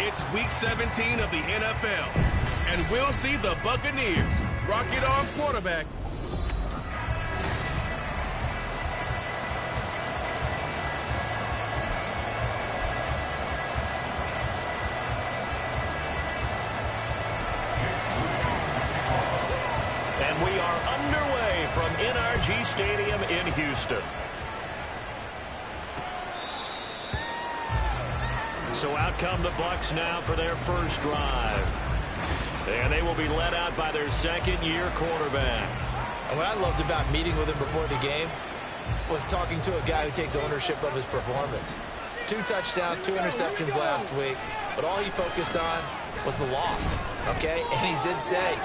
It's Week 17 of the NFL, and we'll see the Buccaneers rock it on quarterback. And we are underway from NRG Stadium in Houston. So out come the Bucs now for their first drive. And they will be led out by their second-year quarterback. And what I loved about meeting with him before the game was talking to a guy who takes ownership of his performance. 2 touchdowns, 2 interceptions last week, but all he focused on was the loss, okay? And he did say...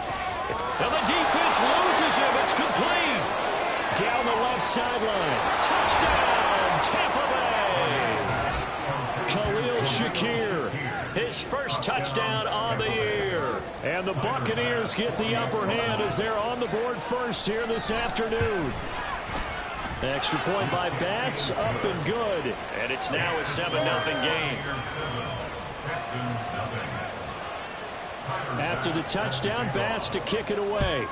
And the defense loses him. It's complete. Down the left sideline. Touchdown, Tampa Bay. Khalil Shakir, his first touchdown on the year. And the Buccaneers get the upper hand as they're on the board first here this afternoon. Extra point by Bass, up and good. And it's now a 7-0 game. After the touchdown, Bass to kick it away.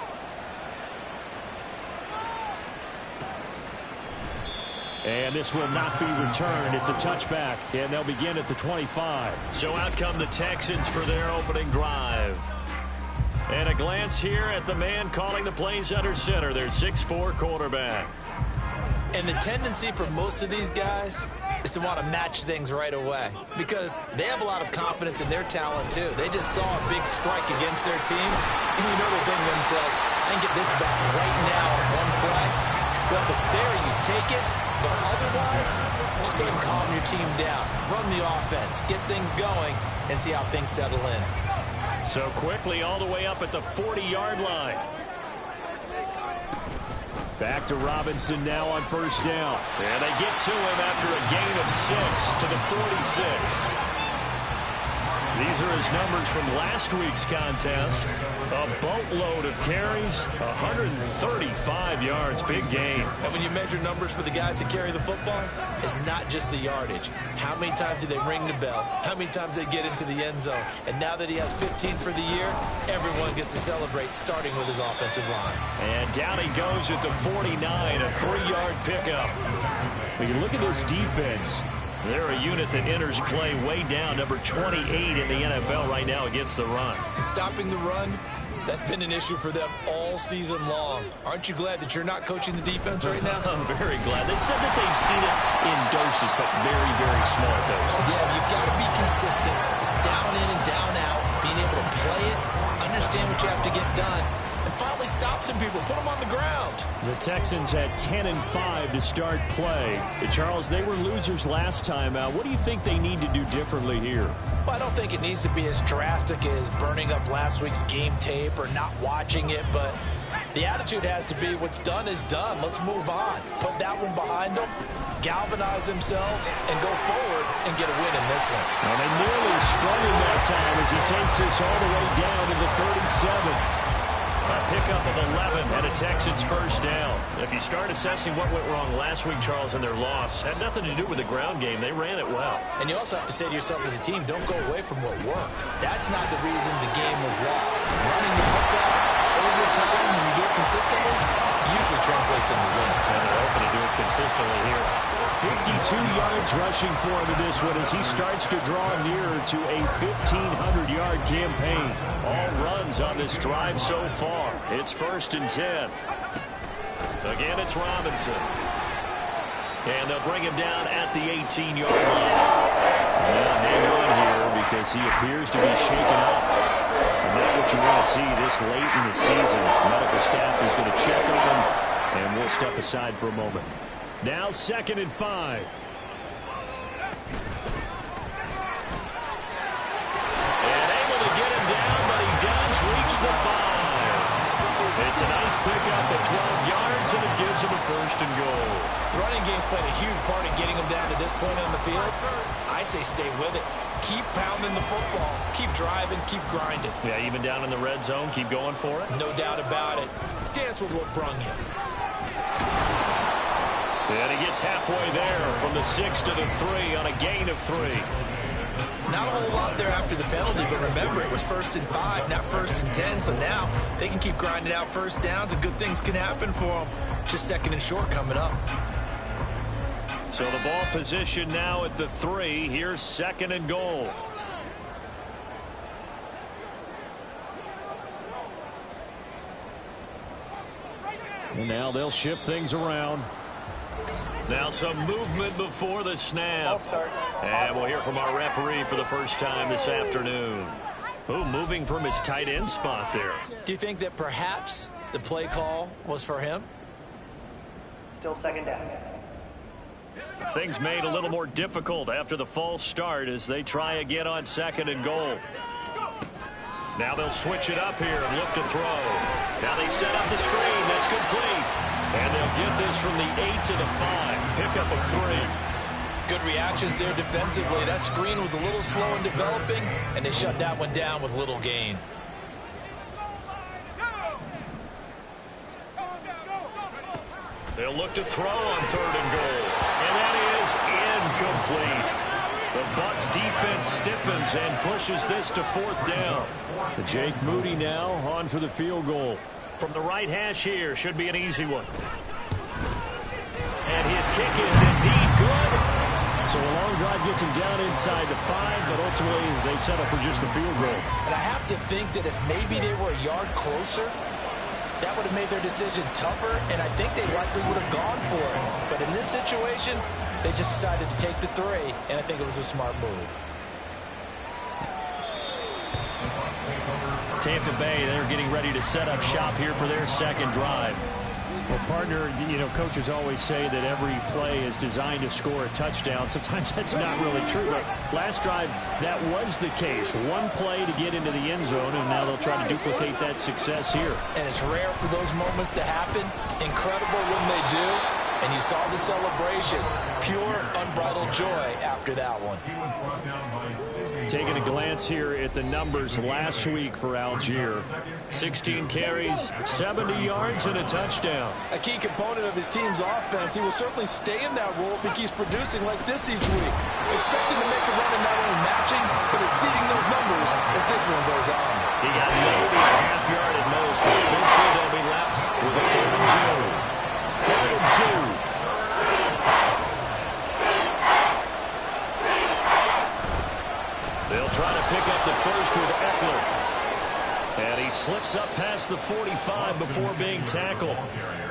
And this will not be returned. It's a touchback, and they'll begin at the 25. So out come the Texans for their opening drive. And a glance here at the man calling the plays under center, their 6'4" quarterback. And the tendency for most of these guys is to want to match things right away because they have a lot of confidence in their talent, too. They just saw a big strike against their team, and you know they're thinking to themselves, I can get this back right now in one play. Well, if it's there, you take it. But otherwise, just go ahead and calm your team down. Run the offense, get things going, and see how things settle in. So quickly all the way up at the 40-yard line. Back to Robinson now on first down. And they get to him after a gain of 6 to the 46. These are his numbers from last week's contest. A boatload of carries, 135 yards, big game. And when you measure numbers for the guys that carry the football, it's not just the yardage. How many times do they ring the bell? How many times they get into the end zone? And now that he has 15 for the year, everyone gets to celebrate starting with his offensive line. And down he goes at the 49, a 3-yard pickup. When you look at this defense, they're a unit that enters play way down, number 28 in the NFL right now against the run. And stopping the run, that's been an issue for them all season long. Aren't you glad that you're not coaching the defense right now? I'm very glad. They said that they've seen it in doses, but very, very small doses. Yeah, you've got to be consistent. It's down in and down out, being able to play it, understand what you have to get done, and finally stop some people, put them on the ground. The Texans had 10-5 to start play. Charles, they were losers last time. What do you think they need to do differently here? Well, I don't think it needs to be as drastic as burning up last week's game tape or not watching it, but the attitude has to be what's done is done. Let's move on. Put that one behind them, galvanize themselves, and go forward and get a win in this one. And they nearly sprung him that time as he takes this all the way down to the 37. A pickup of 11 and a Texans first down. If you start assessing what went wrong last week, Charles, in their loss, had nothing to do with the ground game. They ran it well. And you also have to say to yourself as a team, don't go away from what worked. That's not the reason the game was lost. Running the football over time, when you do it consistently, usually translates into wins. And they're hoping to do it consistently here. 52 yards rushing for him in this one as he starts to draw nearer to a 1,500-yard campaign. All runs on this drive so far. It's 1st and 10. Again, it's Robinson. And they'll bring him down at the 18-yard line. Now hang on here because he appears to be shaken up. And not what you want to see this late in the season. Medical staff is going to check on him, and we'll step aside for a moment. Now 2nd and 5. And able to get him down, but he does reach the 5. It's a nice pickup at 12 yards, and it gives him a 1st and goal. The running game's played a huge part in getting him down to this point on the field. I say stay with it. Keep pounding the football. Keep driving. Keep grinding. Yeah, even down in the red zone, keep going for it. No doubt about it. Dance with what brung you. And he gets halfway there from the 6 to the 3 on a gain of 3. Not a whole lot there after the penalty, but remember, it was 1st and 5, not 1st and 10, so now they can keep grinding out first downs, and good things can happen for them. Just 2nd and short coming up. So the ball position now at the 3. Here's 2nd and goal. And now they'll shift things around. Now some movement before the snap. And we'll hear from our referee for the first time this afternoon. Oh, moving from his tight end spot there. Do you think that perhaps the play call was for him? Still 2nd down. Things made a little more difficult after the false start as they try again on 2nd and goal. Now they'll switch it up here and look to throw. Now they set up the screen. That's complete. And they'll get this from the 8 to the 5. Pickup of 3. Good reactions there defensively. That screen was a little slow in developing, and they shut that one down with little gain. They'll look to throw on 3rd and goal. And that is incomplete. The Bucs defense stiffens and pushes this to 4th down. Jake Moody now on for the field goal. From the right hash here, should be an easy one. And his kick is indeed good. So a long drive gets him down inside the 5, but ultimately they settle for just the field goal. And I have to think that if maybe they were a yard closer, that would have made their decision tougher, and I think they likely would have gone for it. But in this situation, they just decided to take the 3, and I think it was a smart move. Tampa Bay, they're getting ready to set up shop here for their 2nd drive. Well, partner, coaches always say that every play is designed to score a touchdown. Sometimes that's not really true, but last drive, that was the case. One play to get into the end zone, and now they'll try to duplicate that success here. And it's rare for those moments to happen. Incredible when they do. And you saw the celebration. Pure, unbridled joy after that one. Taking a glance here at the numbers last week for Algier. 16 carries, 70 yards, and a touchdown. A key component of his team's offense. He will certainly stay in that role if he keeps producing like this each week. Expecting to make a run and not only matching, but exceeding those numbers as this one goes on. He got maybe a half yard at most, but eventually they'll be left with a 3rd and 2. 3rd and 2. They'll try to pick up the first with Eckler. And he slips up past the 45 before being tackled.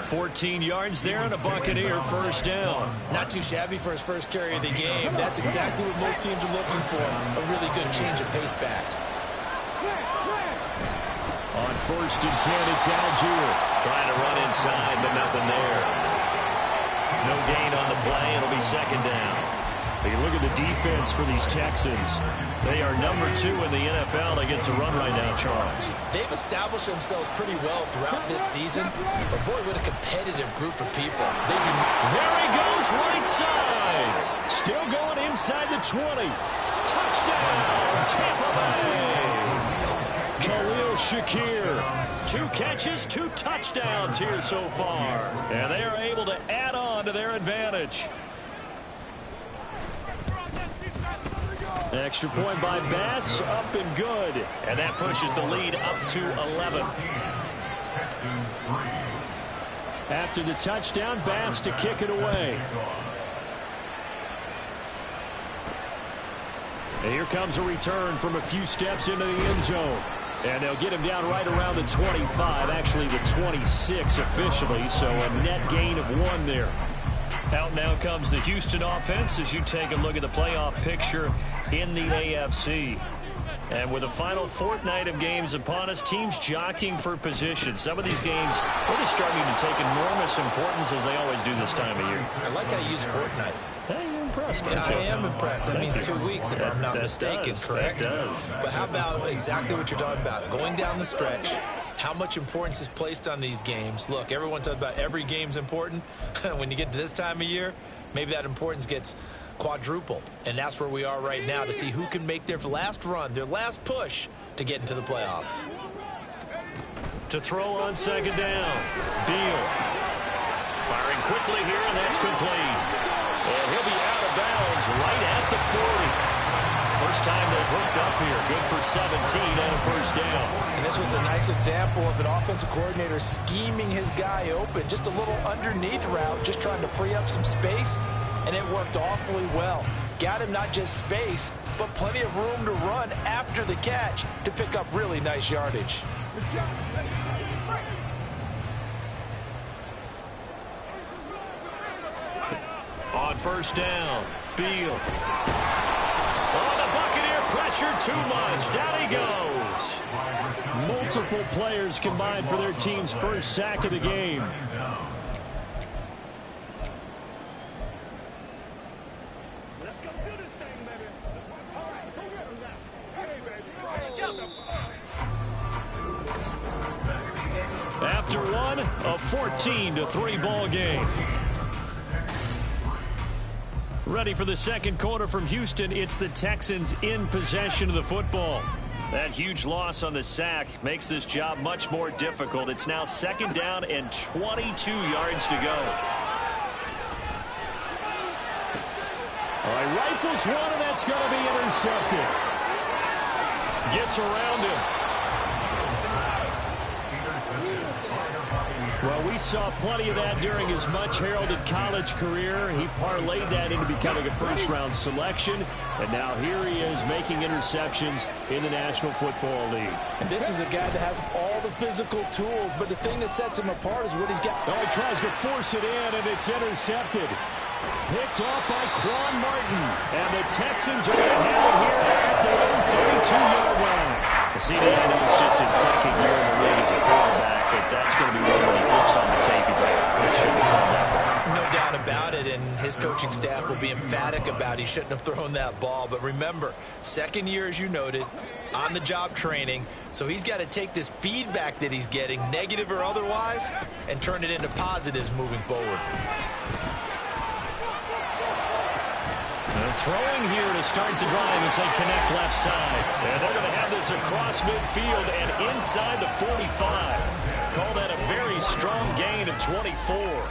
14 yards there and a Buccaneer 1st down. Not too shabby for his first carry of the game. That's exactly what most teams are looking for. A really good change of pace back. On 1st and 10, it's Algier. Trying to run inside, but nothing there. No gain on the play. It'll be 2nd down. You look at the defense for these Texans. They are number 2 in the NFL against the run right now, Charles. They've established themselves pretty well throughout this season. But, boy, what a competitive group of people. They do. There he goes, right side. Still going inside the 20. Touchdown, Tampa Bay. Khalil Shakir. 2 catches, 2 touchdowns here so far. And they are able to add on to their advantage. Extra point by Bass, up and good. And that pushes the lead up to 11. After the touchdown, Bass to kick it away. And here comes a return from a few steps into the end zone. And they'll get him down right around the 25, actually the 26 officially, so a net gain of 1 there. Out now comes the Houston offense as you take a look at the playoff picture in the AFC. And with the final fortnight of games upon us, teams jockeying for position. Some of these games really starting to take enormous importance as they always do this time of year. I like how you use fortnight. Hey, you're impressed, Yeah, aren't you? I am impressed. That means 2 weeks if I'm not mistaken, correct? That does. But how about exactly what you're talking about? Going down the stretch, how much importance is placed on these games? Look, everyone talks about every game's important. When you get to this time of year, maybe that importance gets quadrupled. And that's where we are right now to see who can make their last run, their last push to get into the playoffs. To throw on 2nd down, Beal. Firing quickly here, and that's complete. And he'll be out of bounds right at the 40. First time they've hooked up here. Good for 17 and a first down. And this was a nice example of an offensive coordinator scheming his guy open. Just a little underneath route, just trying to free up some space, and it worked awfully well. Got him not just space, but plenty of room to run after the catch to pick up really nice yardage. On first down, Beal. Oh, the Buccaneer pressure too much. Down he goes. Multiple players combined for their team's first sack of the game. Let's go do this thing, baby. All right, go get him now. Hey, baby. After one, a 14-3 ball game. Ready for the second quarter from Houston. It's the Texans in possession of the football. That huge loss on the sack makes this job much more difficult. It's now second down and 22 yards to go. All right, rifles one, and that's going to be intercepted. Gets around him. Well, we saw plenty of that during his much-heralded college career. He parlayed that into becoming a first-round selection, and now here he is making interceptions in the National Football League. And this is a guy that has all the physical tools, but the thing that sets him apart is what he's got. Oh, he tries to force it in, and it's intercepted. Picked off by Quan Martin, and the Texans are going to have it here at their own 32-yard line. CD, I know it's just his second year in the league as a quarterback, but that's going to be one when he flips on the tape. He's like, I shouldn't have thrown that ball. No doubt about it, and his coaching staff will be emphatic about he shouldn't have thrown that ball. But remember, second year, as you noted, on-the-job training, so he's got to take this feedback that he's getting, negative or otherwise, and turn it into positives moving forward. Throwing here to start the drive as they connect left side. And they're going to have this across midfield and inside the 45. Call that a very strong gain of 24.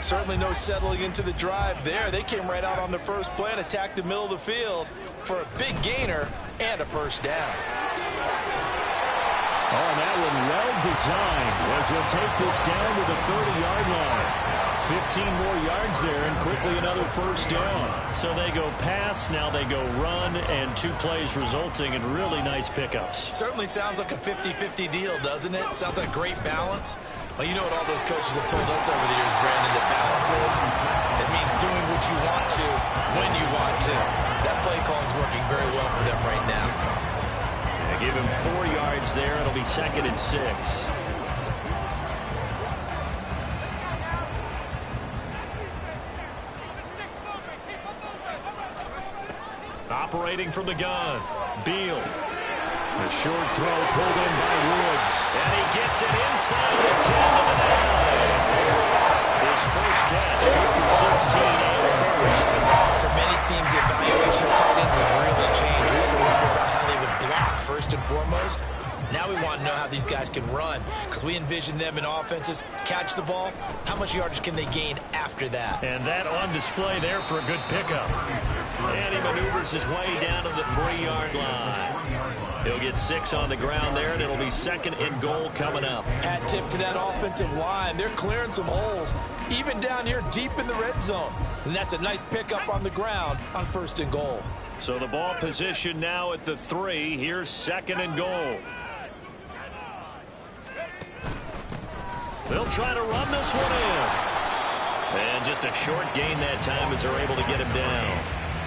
Certainly no settling into the drive there. They came right out on the first play and attacked the middle of the field for a big gainer and a first down. Oh, and that one well designed as he'll take this down to the 30-yard line. 15 more yards there and quickly another first down. So they go pass, now they go run, and 2 plays resulting in really nice pickups. Certainly sounds like a 50-50 deal, doesn't it? Sounds like great balance. Well, you know what all those coaches have told us over the years, Brandon, that balance is? It means doing what you want to when you want to. That play calling's working very well for them right now. They give him 4 yards there. It'll be 2nd and 6. Operating from the gun, Beal. A short throw pulled in by Woods. And he gets it inside the 10 to the 9. His first catch, good for 16 and first. For many teams, the evaluation of tight ends has really changed. We used to wonder about how they would block first and foremost. Now we want to know how these guys can run, because we envision them in offenses catch the ball. How much yardage can they gain after that? And that on display there for a good pickup. And he maneuvers his way down to the 3-yard line. He'll get 6 on the ground there, and it'll be 2nd and goal coming up. Hat tip to that offensive line. They're clearing some holes, even down here deep in the red zone. And that's a nice pickup on the ground on 1st and goal. So the ball position now at the 3. Here's 2nd and goal. They'll try to run this one in. And just a short gain that time as they're able to get him down.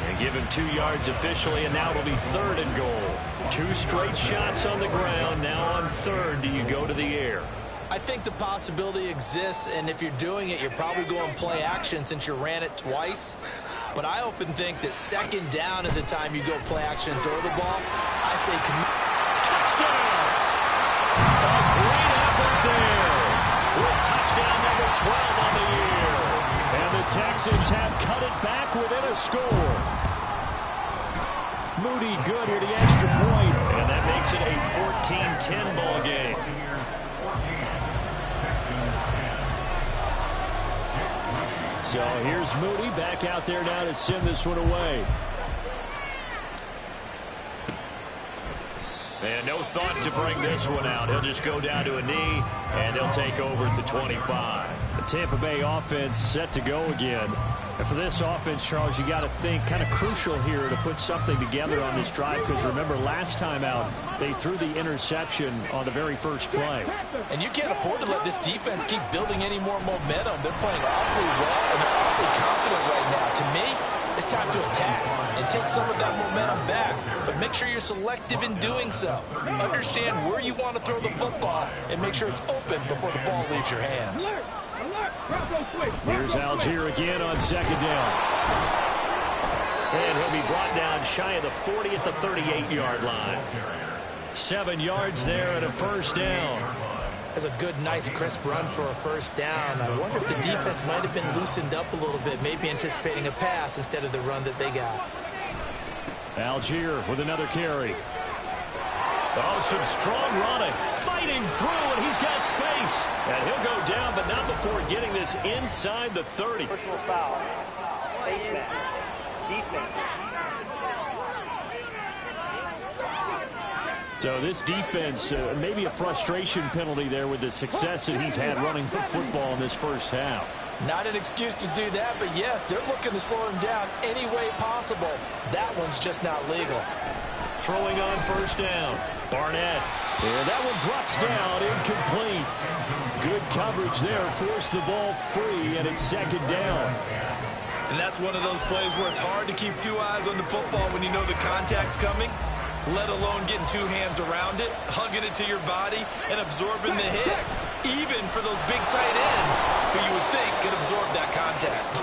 And give him 2 yards officially, and now it'll be 3rd and goal. 2 straight shots on the ground. Now on 3rd, do you go to the air? I think the possibility exists, and if you're doing it, you're probably going play action since you ran it twice. But I often think that 2nd down is a time you go play action and throw the ball. I say touchdown! A great effort there. With touchdown number 12 on the year. And the Texans have cut it back within a score. Moody good here, the extra point. And that makes it a 14-10 ball game. So here's Moody back out there now to send this one away. And no thought to bring this one out. He'll just go down to a knee, and they'll take over at the 25. The Tampa Bay offense set to go again. And for this offense, Charles, you got to think kind of crucial here to put something together on this drive, because remember last time out, they threw the interception on the very first play. And you can't afford to let this defense keep building any more momentum. They're playing awfully well, and they're awfully confident right now. To me, it's time to attack and take some of that momentum back. But make sure you're selective in doing so. Understand where you want to throw the football and make sure it's open before the ball leaves your hands. Here's Allgeier again on second down. And he'll be brought down shy of the 40 at the 38-yard line. 7 yards there and a first down. That's a good, nice, crisp run for a first down. I wonder if the defense might have been loosened up a little bit, maybe anticipating a pass instead of the run that they got. Allgeier with another carry. Oh, some strong running. Fighting through, and he's got space. And he'll go down, but not before getting this inside the 30. Personal foul. Baseman. Defense. So this defense, maybe a frustration penalty there with the success that he's had running the football in this first half. Not an excuse to do that, but yes, they're looking to slow him down any way possible. That one's just not legal. Throwing on first down. Barnett. And that one drops down, incomplete. Good coverage there, forced the ball free, and it's second down. And that's one of those plays where it's hard to keep two eyes on the football when you know the contact's coming, let alone getting two hands around it, hugging it to your body, and absorbing the hit, even for those big tight ends who you would think could absorb that contact.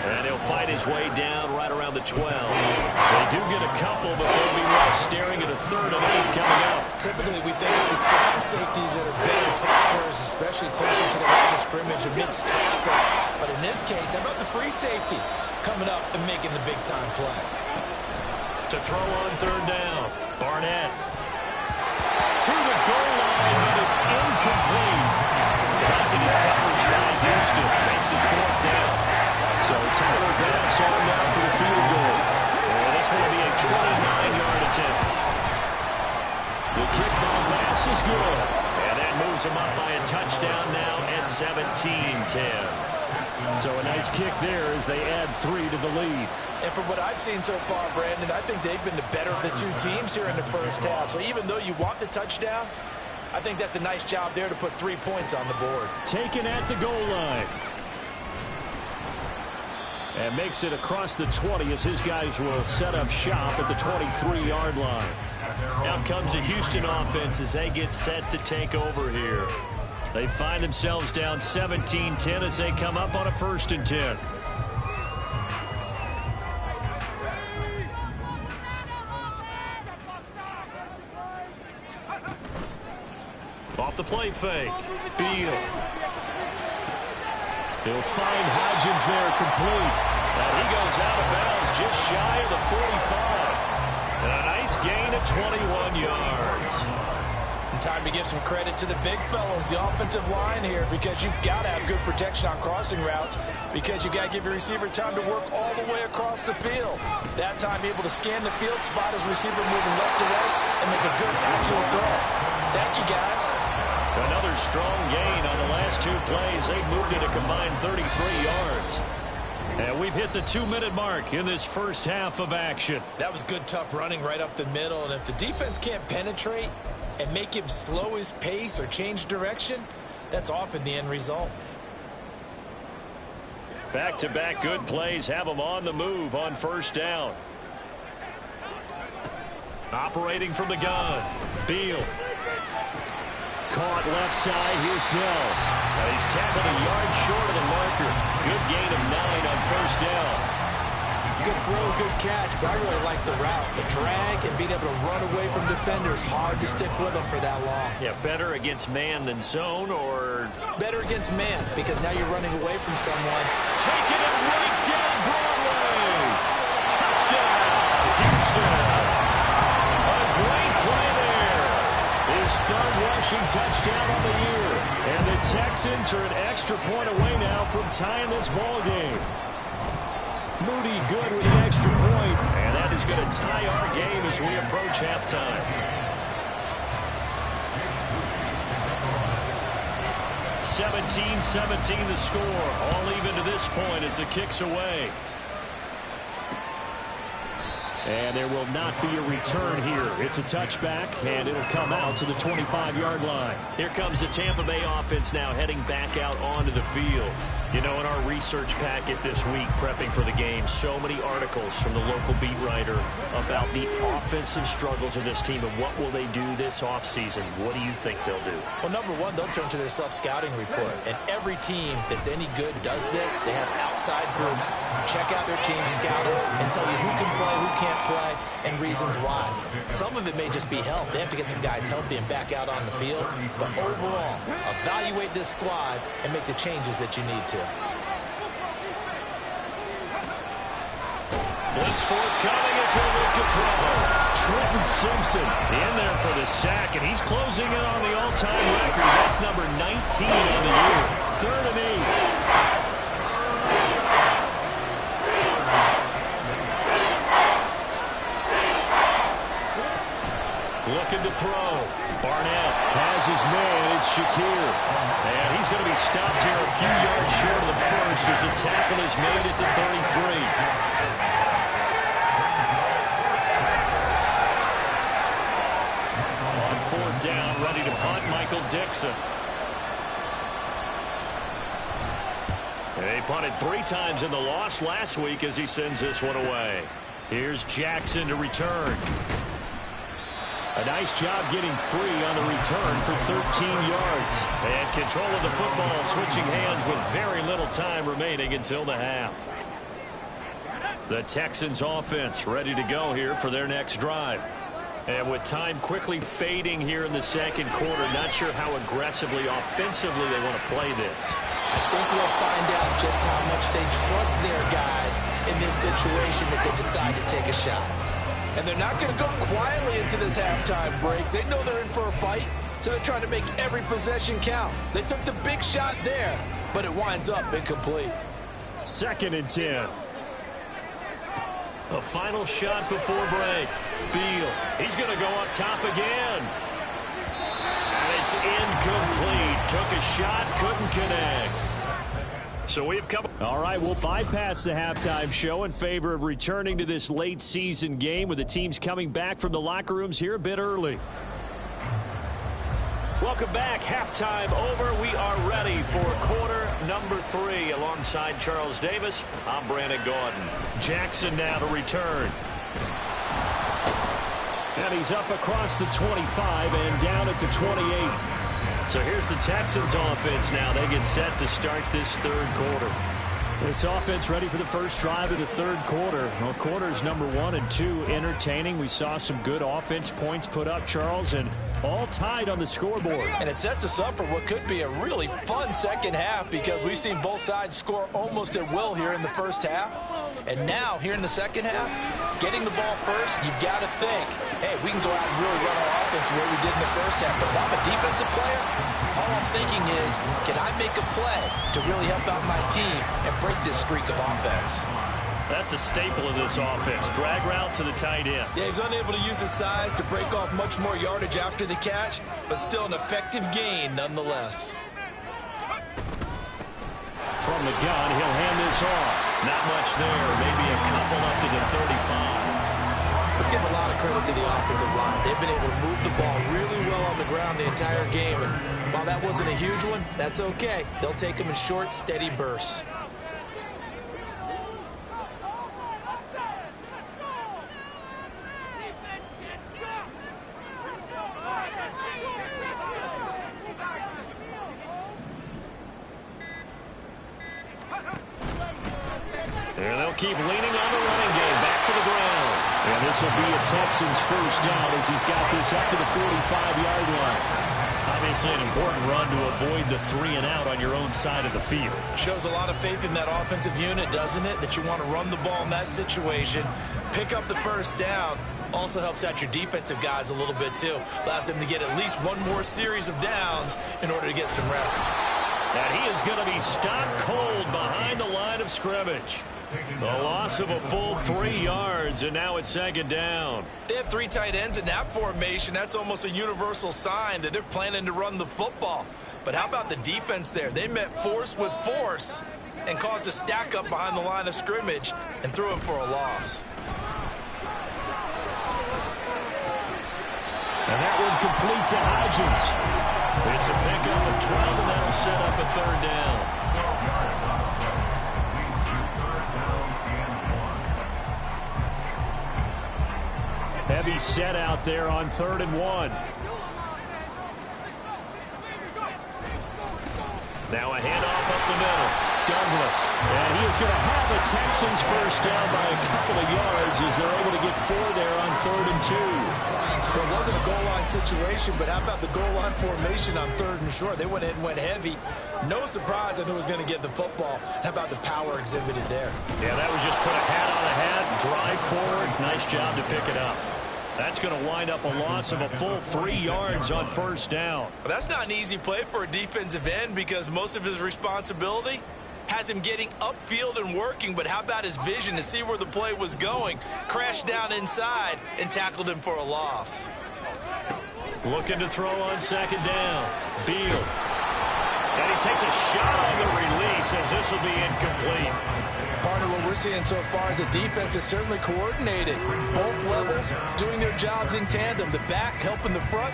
And he'll fight his way down right around the 12. They do get a couple, but they'll be left staring at a 3rd and 8 coming up. Typically, we think it's the strong safeties that are better tacklers, especially closer to the line of scrimmage amidst traffic. But in this case, how about the free safety coming up and making the big-time play? To throw on 3rd down. Barnett. To the goal line, but it's incomplete. Blocking coverage by Houston. Makes it 4th down. So Tyler Bass on now for the field goal. And this will be a 29-yard attempt. The kickball pass is good. And that moves him up by a touchdown now at 17-10. So a nice kick there as they add 3 to the lead. And from what I've seen so far, Brandon, I think they've been the better of the two teams here in the first half. So even though you want the touchdown, I think that's a nice job there to put 3 points on the board. Taken at the goal line. And makes it across the 20 as his guys will set up shop at the 23-yard line. Out comes the Houston offense as they get set to take over here. They find themselves down 17-10 as they come up on a 1st and 10. Off the play fake. Beal. They'll find Hodgins there complete. And he goes out of bounds just shy of the 45. And a nice gain of 21 yards. And time to give some credit to the big fellows, the offensive line here, because you've got to have good protection on crossing routes, because you've got to give your receiver time to work all the way across the field. That time able to scan the field, spot his receiver moving left to right, and make a good, accurate throw. Thank you, guys. Another strong gain on the last 2 plays. They moved it a combined 33 yards. And we've hit the 2-minute mark in this first half of action. That was good, tough running right up the middle. And if the defense can't penetrate and make him slow his pace or change direction, that's often the end result. Back-to-back good plays have them on the move on first down. Operating from the gun. Beal. Caught left side. Here's Dell. And he's tackled a yard short of the marker. Good gain of 9 on first down. Good throw, good catch, but I really like the route. The drag and being able to run away from defenders, hard to stick with them for that long. Yeah, better against man than zone, or better against man, because now you're running away from someone. Taking it right down Broadway. Touchdown, Houston. A great play there. His 3rd rushing touchdown of the year. And the Texans are an extra point away now from tying this ball game. Moody good with an extra point. And that is going to tie our game as we approach halftime. 17-17 the score. All even to this point as the kick's away. And there will not be a return here. It's a touchback, and it'll come out to the 25-yard line. Here comes the Tampa Bay offense now heading back out onto the field. You know, in our research packet this week, prepping for the game, so many articles from the local beat writer about the offensive struggles of this team and what will they do this offseason. What do you think they'll do? Well, number one, they'll turn to their self-scouting report. And every team that's any good does this. They have outside groups check out their team, scout it, and tell you who can play, who can't play, and reasons why. Some of it may just be health. They have to get some guys healthy and back out on the field. But overall, evaluate this squad and make the changes that you need to. Blitz forthcoming as he'll look to throw. Trenton Simpson in there for the sack, and he's closing in on the all-time record. That's number 19 on the year. 3rd and 8. Looking to throw. Barnett has his man. It's Shakir. And he's going to be stopped here a few yards short of the first as the tackle is made at the 33. On 4th down, ready to punt, Michael Dixon. They punted 3 times in the loss last week as he sends this one away. Here's Jackson to return. A nice job getting free on the return for 13 yards. And control of the football, switching hands with very little time remaining until the half. The Texans offense ready to go here for their next drive. And with time quickly fading here in the second quarter, not sure how aggressively, offensively they want to play this. I think we'll find out just how much they trust their guys in this situation if they decide to take a shot. And they're not going to go quietly into this halftime break. They know they're in for a fight, so they're trying to make every possession count. They took the big shot there, but it winds up incomplete. 2nd and 10. A final shot before break. Beal, he's going to go up top again. And it's incomplete. Took a shot, couldn't connect. So we've come. All right, we'll bypass the halftime show in favor of returning to this late season game with the teams coming back from the locker rooms here a bit early. Welcome back. Halftime over. We are ready for quarter number 3 alongside Charles Davis. I'm Brandon Gaudin. Jackson now to return. And he's up across the 25 and down at the 28. So here's the Texans offense now. They get set to start this 3rd quarter. This offense ready for the first drive of the 3rd quarter. Well, quarters number 1 and 2 entertaining. We saw some good offense points put up, Charles, and all tied on the scoreboard. And it sets us up for what could be a really fun second half because we've seen both sides score almost at will here in the first half. And now, here in the second half, getting the ball first, you've got to think, hey, we can go out and really run our offense the way we did in the first half. But if I'm a defensive player, all I'm thinking is, can I make a play to really help out my team and break this streak of offense? That's a staple of this offense. Drag route to the tight end. Yeah, he's unable to use his size to break off much more yardage after the catch, but still an effective gain nonetheless. From the gun, he'll hand this off. Not much there. Maybe a couple up to the 35. Let's give a lot of credit to the offensive line. They've been able to move the ball really well on the ground the entire game. And while that wasn't a huge one, that's okay. They'll take them in short, steady bursts. And they'll keep leaning on the running game. Back to the ground. And this will be a Texans first down as he's got this up to the 45-yard line. Obviously an important run to avoid the 3 and out on your own side of the field. Shows a lot of faith in that offensive unit, doesn't it? That you want to run the ball in that situation. Pick up the first down. Also helps out your defensive guys a little bit too. Allows them to get at least one more series of downs in order to get some rest. And he is going to be stopped cold behind the line of scrimmage. The loss of a full 3 yards, and now it's 2nd down. They have 3 tight ends in that formation. That's almost a universal sign that they're planning to run the football. But how about the defense there? They met force with force and caused a stack up behind the line of scrimmage and threw him for a loss. And that one complete to Hodgins. It's a pickup of 12, and that'll set up a third down. Heavy set out there on 3rd and 1. Now a handoff up the middle. Douglas. And he is going to have the Texans first down by a couple of yards as they're able to get 4 there on 3rd and 2. Well, it wasn't a goal line situation, but how about the goal line formation on 3rd and short? They went in and went heavy. No surprise on who was going to get the football. How about the power exhibited there? Yeah, that was just put a hat on a hat, drive forward. Nice job to pick it up. That's going to wind up a loss of a full 3 yards on 1st down. Well, that's not an easy play for a defensive end because most of his responsibility has him getting upfield and working, but how about his vision to see where the play was going? Crashed down inside and tackled him for a loss. Looking to throw on 2nd down. Beal. And he takes a shot on the release as this will be incomplete. Partner, what we're seeing so far is the defense is certainly coordinated. Both levels doing their jobs in tandem. The back helping the front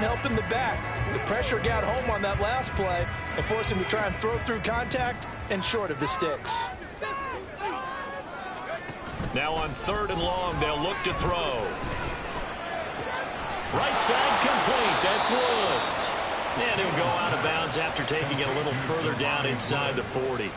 helping the back. The pressure got home on that last play and forced him to try and throw through contact and short of the sticks. Now on 3rd and long, they'll look to throw. Right side complete. That's Woods. And he'll go out of bounds after taking it a little further down inside the 40.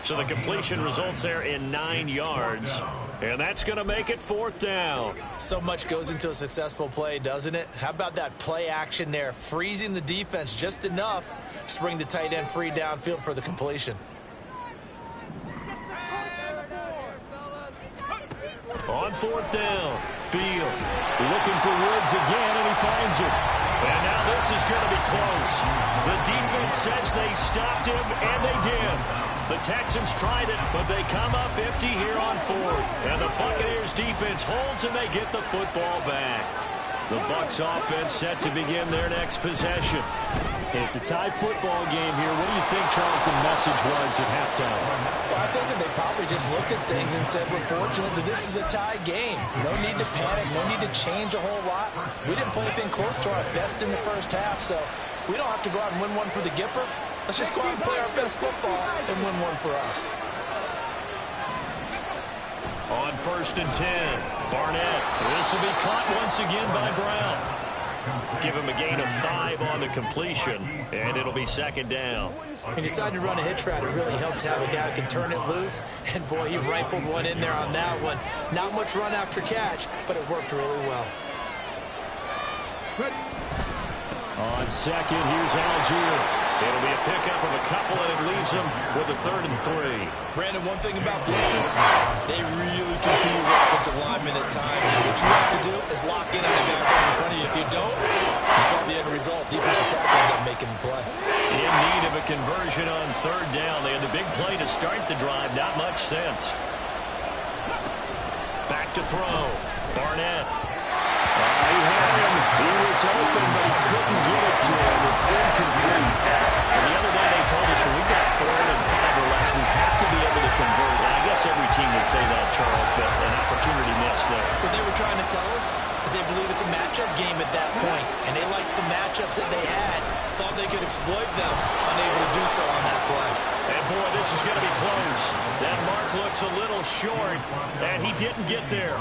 So the completion results there in 9 yards. And that's going to make it 4th down. So much goes into a successful play, doesn't it? How about that play action there? Freezing the defense just enough to bring the tight end free downfield for the completion. On 4th down, Beal looking for Woods again, and he finds him. And now this is going to be close. The defense says they stopped him, and they did. The Texans tried it, but they come up empty here on 4th. And the Buccaneers defense holds, and they get the football back. The Bucs offense set to begin their next possession. It's a tie football game here. What do you think, Charles, the message was at halftime? Well, I think that they probably just looked at things and said, we're fortunate that this is a tie game. No need to panic, no need to change a whole lot. We didn't play anything close to our best in the first half, so we don't have to go out and win one for the Gipper. Let's just go out and play our best football and win one for us. On 1st and 10, Barnett. This will be caught once again by Brown. Give him a gain of 5 on the completion, and it'll be 2nd down. He decided to run a hitch route. It really helps to have a guy who can turn it loose. And, boy, he rifled one in there on that one. Not much run after catch, but it worked really well. On 2nd, here's Algier. It'll be a pickup of a couple, and it leaves him with a 3rd and 3. Brandon, one thing about blitzes, they really confuse offensive linemen at times. And what you have to do is lock in on the guy right in front of you. If you don't, you saw the end result. Defensive tackle ended up making the play. In need of a conversion on 3rd down. They had the big play to start the drive. Not much sense. Back to throw. Barnett. He had him. He was open, but he couldn't get it to him. It's incomplete. And the other day they told us when we've got 4 and 5 or less, we have to be able to convert. And I guess every team would say that, Charles, but an opportunity missed there. What they were trying to tell us is they believe it's a matchup game at that point, and they liked some matchups that they had, thought they could exploit them, unable to do so on that play. And boy, this is going to be close. That mark looks a little short, and he didn't get there.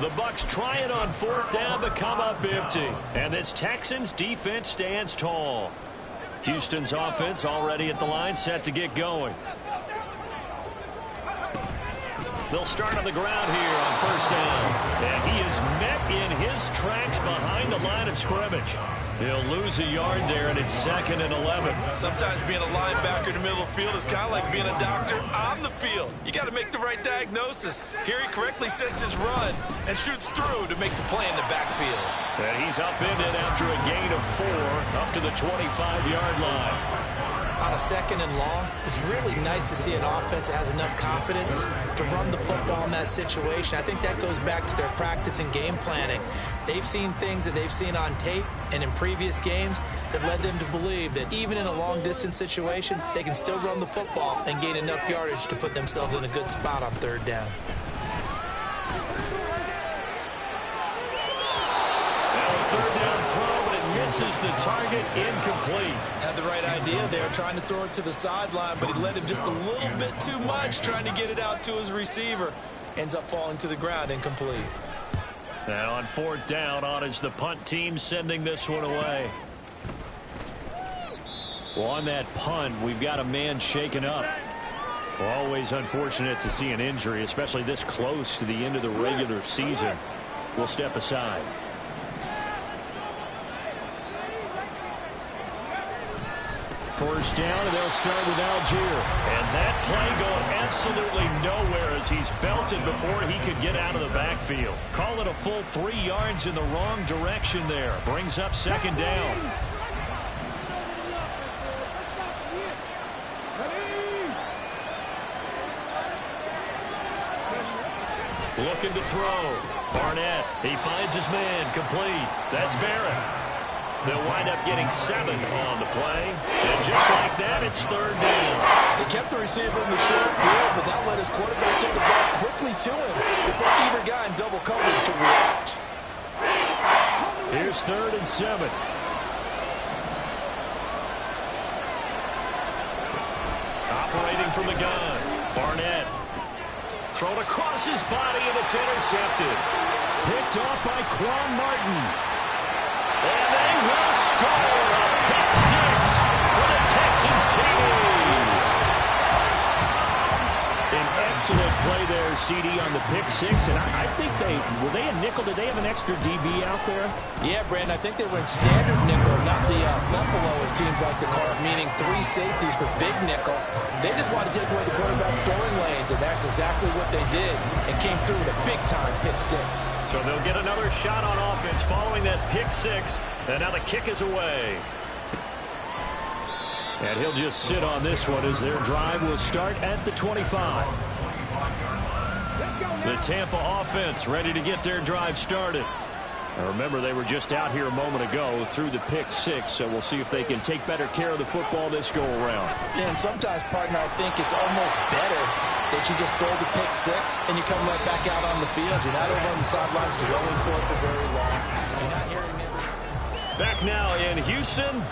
The Bucs trying on 4th down to come up empty. And this Texans defense stands tall. Houston's offense already at the line, set to get going. They'll start on the ground here on 1st down. And he is met in his tracks behind the line of scrimmage. He'll lose a yard there, and it's 2nd and 11. Sometimes being a linebacker in the middle of the field is kind of like being a doctor on the field. You got to make the right diagnosis. Here he correctly sets his run and shoots through to make the play in the backfield. And he's upended after a gain of 4 up to the 25-yard line. I a 2nd and long, it's really nice to see an offense that has enough confidence to run the football in that situation. I think that goes back to their practice and game planning. They've seen things that they've seen on tape and in previous games that led them to believe that even in a long-distance situation, they can still run the football and gain enough yardage to put themselves in a good spot on 3rd down. Misses the target, incomplete. Had the right idea there, trying to throw it to the sideline, but he led him just a little bit too much, trying to get it out to his receiver. Ends up falling to the ground, incomplete. Now on 4th down, on is the punt team sending this one away. Well, on that punt, we've got a man shaken up. Well, always unfortunate to see an injury, especially this close to the end of the regular season. We'll step aside. First down, and they'll start with Algier. And that play going absolutely nowhere as he's belted before he could get out of the backfield. Call it a full 3 yards in the wrong direction there. Brings up 2nd down. Looking to throw. Barnett, he finds his man, complete. That's Barrett. They'll wind up getting 7 on the play. And just like that, it's 3rd down. He kept the receiver in the short field, but that led his quarterback get the ball quickly to him before either guy in double coverage could react. Here's 3rd and 7. Operating from the gun. Barnett. Thrown across his body, and it's intercepted. Picked off by Quan Martin. And they will score a pick 6 for the Texans team. An excellent play there, CD, on the pick 6. And I think were they a nickel? Did they have an extra DB out there? Yeah, Brandon, I think they were in standard nickel, not the buffalo, as teams like to call it, meaning 3 safeties for big nickel. They just wanted to take away the quarterback's throwing lanes, and that's exactly what they did, and came through with a big-time pick 6. So they'll get another shot on offense following that pick 6, and now the kick is away. And he'll just sit on this one as their drive will start at the 25. The Tampa offense ready to get their drive started. Now remember, they were just out here a moment ago through the pick 6, so we'll see if they can take better care of the football this go around. Yeah, and sometimes, partner, I think it's almost better that you just throw the pick 6 and you come right back out on the field. You're not over on the sidelines dwelling for it for very long. You're not hearing it. Back now in Houston.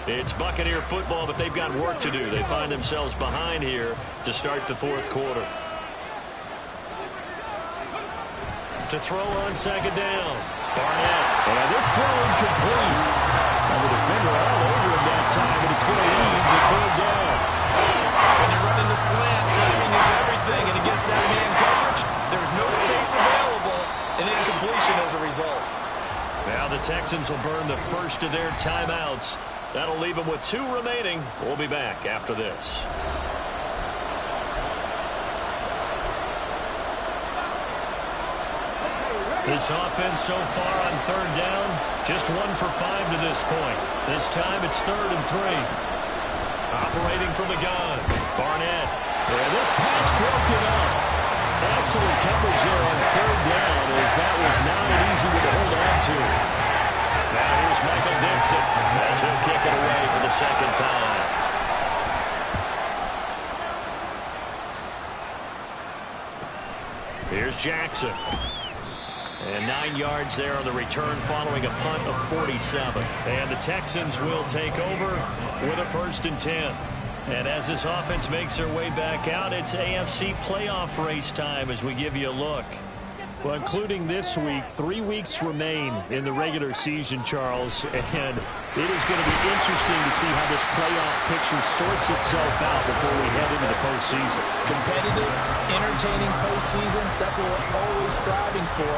It's Buccaneer football, but they've got work to do. They find themselves behind here to start the 4th quarter. To throw on 2nd down. Barnett. And this throw incomplete. And the defender all over him that time, and it's going to lead to 3rd down. When you're running the slant, timing is everything, and against that man coverage, there's no space available, and incompletion as a result. Now the Texans will burn the first of their timeouts. That'll leave them with 2 remaining. We'll be back after this. This offense so far on 3rd down, just 1 for 5 to this point. This time it's 3rd and 3. Operating from the gun, Barnett. And this pass broken up. Excellent coverage there on 3rd down, as that was not an easy one to hold on to. Now here's Michael Dixon as he'll kick it away for the 2nd time. Here's Jackson. And 9 yards there on the return following a punt of 47. And the Texans will take over with a 1st and 10. And as this offense makes their way back out, it's AFC playoff race time as we give you a look. Well, including this week, 3 weeks remain in the regular season, Charles, and it is going to be interesting to see how this playoff picture sorts itself out before we head into the postseason. Competitive, entertaining postseason, that's what we're always striving for.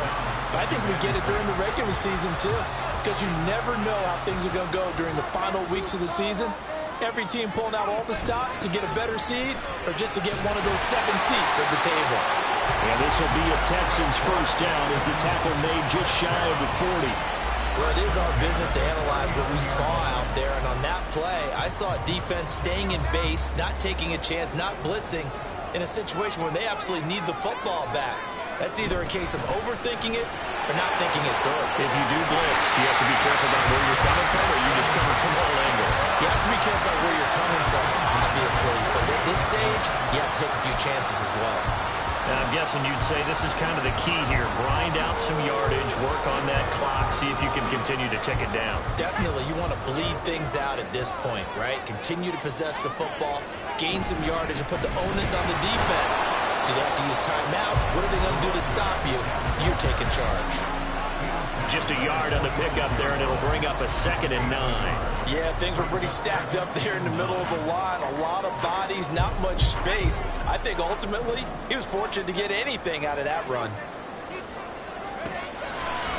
I think we get it during the regular season, too, because you never know how things are going to go during the final weeks of the season. Every team pulling out all the stops to get a better seed or just to get one of those 7 seats at the table. And this will be a Texans 1st down as the tackle made just shy of the 40. Well, it is our business to analyze what we saw out there, and on that play, I saw a defense staying in base, not taking a chance, not blitzing, in a situation where they absolutely need the football back. That's either a case of overthinking it or not thinking it through. If you do blitz, do you have to be careful about where you're coming from, or are you just coming from all angles? You have to be careful about where you're coming from, obviously, but at this stage, you have to take a few chances as well. And I'm guessing you'd say this is kind of the key here. Grind out some yardage, work on that clock, see if you can continue to tick it down. Definitely, you want to bleed things out at this point, right? Continue to possess the football, gain some yardage, and put the onus on the defense. Do they have to use timeouts? What are they going to do to stop you? You're taking charge. Just a yard on the pickup there, and it'll bring up a 2nd and 9. Yeah, things were pretty stacked up there in the middle of the line. A lot of bodies, not much space. I think ultimately he was fortunate to get anything out of that run.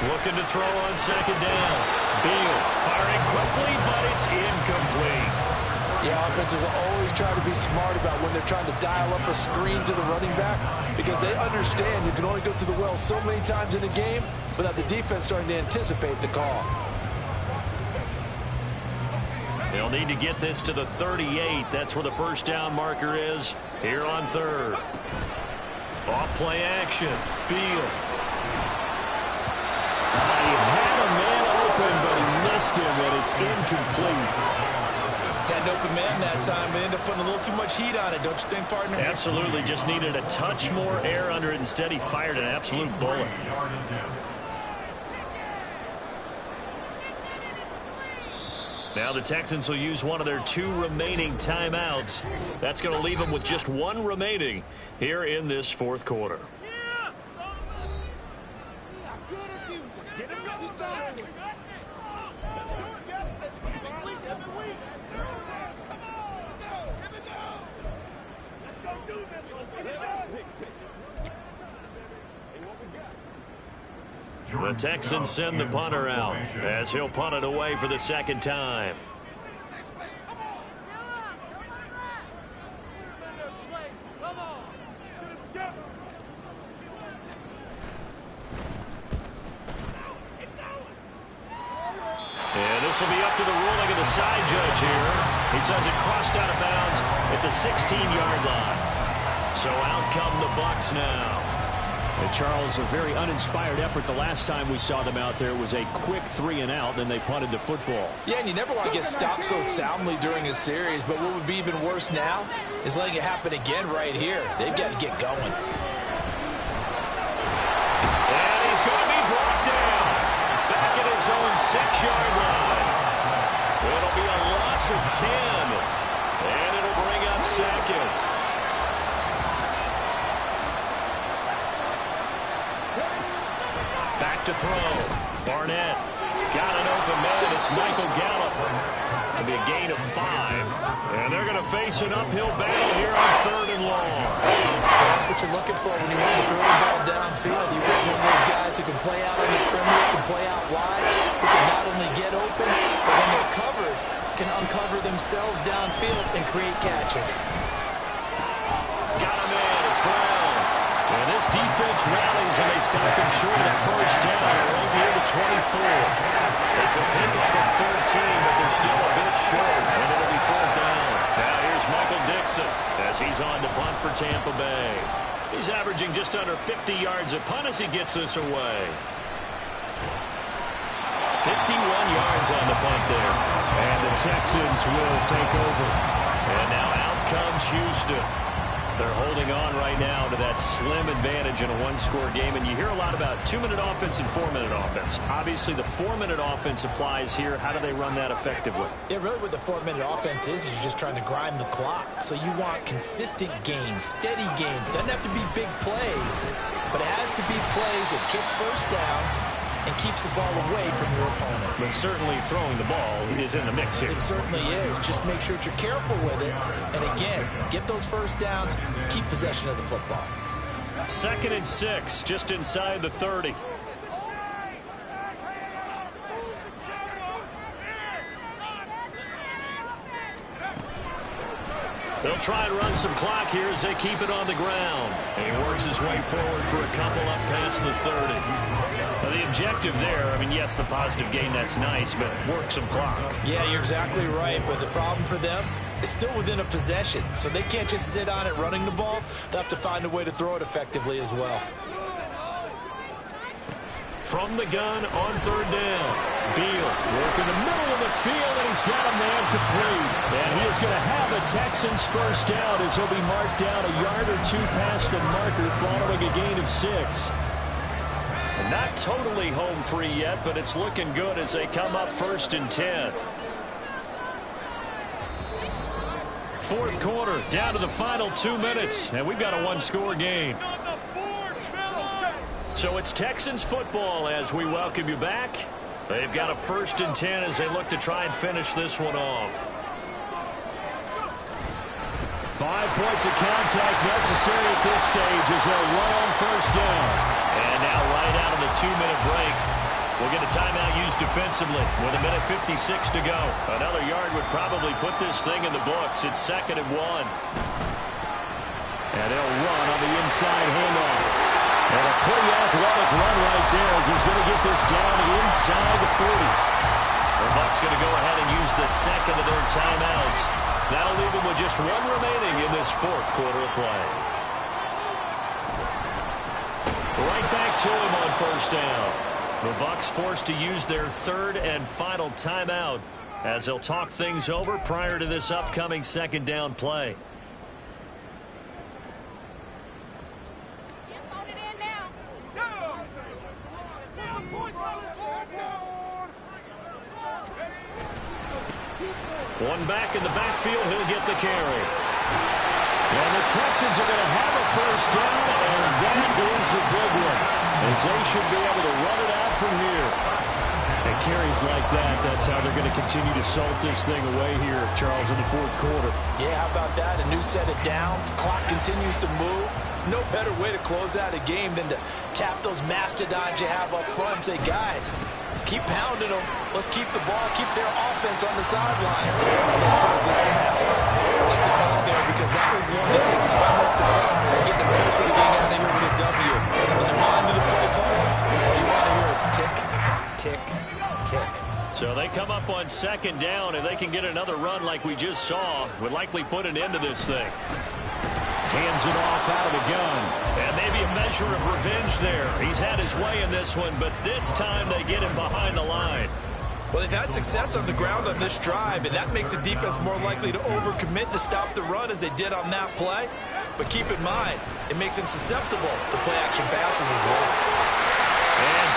Looking to throw on 2nd down. Beal firing quickly, but it's incomplete. Yeah, offenses always try to be smart about when they're trying to dial up a screen to the running back because they understand you can only go to the well so many times in a game without the defense starting to anticipate the call. They'll need to get this to the 38. That's where the first down marker is here on 3rd. Off play action. Beal. He had a man open, but he missed him, and it's incomplete. Had an open man that time, but ended up putting a little too much heat on it, don't you think, partner? Absolutely. Just needed a touch more air under it. Instead, he fired an absolute bullet. Now the Texans will use one of their 2 remaining timeouts. That's going to leave them with just 1 remaining here in this 4th quarter. The Texans send the punter out as he'll punt it away for the 2nd time. And this will be up to the ruling of the side judge here. He says it crossed out of bounds at the 16-yard line. So out come the Bucs now. And Charles, a very uninspired effort. The last time we saw them out there was a quick 3-and-out, then they punted the football. Yeah, and you never want to get stopped so soundly during a series, but what would be even worse now is letting it happen again right here. They've got to get going. And he's going to be brought down back at his own 6-yard line. It'll be a loss of 10, and it'll bring up 2nd. Back to throw. Barnett got an open man. It's Michael Gallup. It'll be a gain of 5. And they're going to face an uphill battle here on 3rd and long. That's what you're looking for when you want to throw the ball downfield. You want one of those guys who can play out on the perimeter, can play out wide, who can not only get open, but when they're covered, can uncover themselves downfield and create catches. Got a man. It's Brown. And this defense rallies, and they stop him short of the first down right near the 24. It's a pickup of 13, but they're still a bit short, and it'll be 4th down. Now here's Michael Dixon as he's on to punt for Tampa Bay. He's averaging just under 50 yards a punt as he gets this away. 51 yards on the punt there. And the Texans will take over. And now out comes Houston. They're holding on right now to that slim advantage in a 1-score game. And you hear a lot about 2-minute offense and 4-minute offense. Obviously, the 4-minute offense applies here. How do they run that effectively? Yeah, really what the 4-minute offense is you're just trying to grind the clock. So you want consistent gains, steady gains. Doesn't have to be big plays, but it has to be plays that gets first downs and keeps the ball away from your opponent. But certainly throwing the ball is in the mix here. It certainly is. Just make sure that you're careful with it. And again, get those first downs, keep possession of the football. 2nd and 6, just inside the 30. They'll try and run some clock here as they keep it on the ground. And he works his way forward for a couple up past the 30. Well, the objective there, I mean, yes, the positive gain, that's nice, but work some clock. Yeah, you're exactly right. But the problem for them is still within a possession. So they can't just sit on it running the ball. They'll have to find a way to throw it effectively as well. From the gun on third down. Beal working the middle of the field, and he's got a man complete. And he is going to have a Texans first down as he'll be marked down a yard or two past the marker following a gain of 6. And not totally home free yet, but it's looking good as they come up 1st and 10. Fourth quarter, down to the final 2 minutes, and we've got a one-score game. So it's Texans football as we welcome you back. They've got a 1st and 10 as they look to try and finish this one off. 5 points of contact necessary at this stage as they'll run on first down. And now right out of the 2-minute break, we'll get a timeout used defensively with 1:56 to go. Another yard would probably put this thing in the books. It's 2nd and 1. And they'll run on the inside handoff. And a pretty athletic run right there as he's going to get this down inside the 30. The Bucs going to go ahead and use the second of their timeouts. That'll leave them with just one remaining in this fourth quarter of play. Right back to him on first down. The Bucs forced to use their third and final timeout as they'll talk things over prior to this upcoming second down play. One back in the backfield, he'll get the carry. And the Texans are going to have a first down, and that is the big one, as they should be able to run it out from here. And carries like that, that's how they're going to continue to salt this thing away here, Charles, in the fourth quarter. Yeah, how about that? A new set of downs. Clock continues to move. No better way to close out a game than to tap those mastodons you have up front and say, guys, keep pounding them. Let's keep the ball, keep their offense on the sidelines. Let's close this one out. I like the call there because that was one to take time off the clock and get them closer to getting out of here with a W. In the mind of the play call, all you want to hear is tick, tick, tick. So they come up on second down, and they can get another run like we just saw. Would likely put an end to this thing. Hands it off out of the gun. And maybe a measure of revenge there. He's had his way in this one, but this time they get him behind the line. Well, they've had success on the ground on this drive, and that makes a defense more likely to overcommit to stop the run as they did on that play. But keep in mind, it makes them susceptible to play-action passes as well. And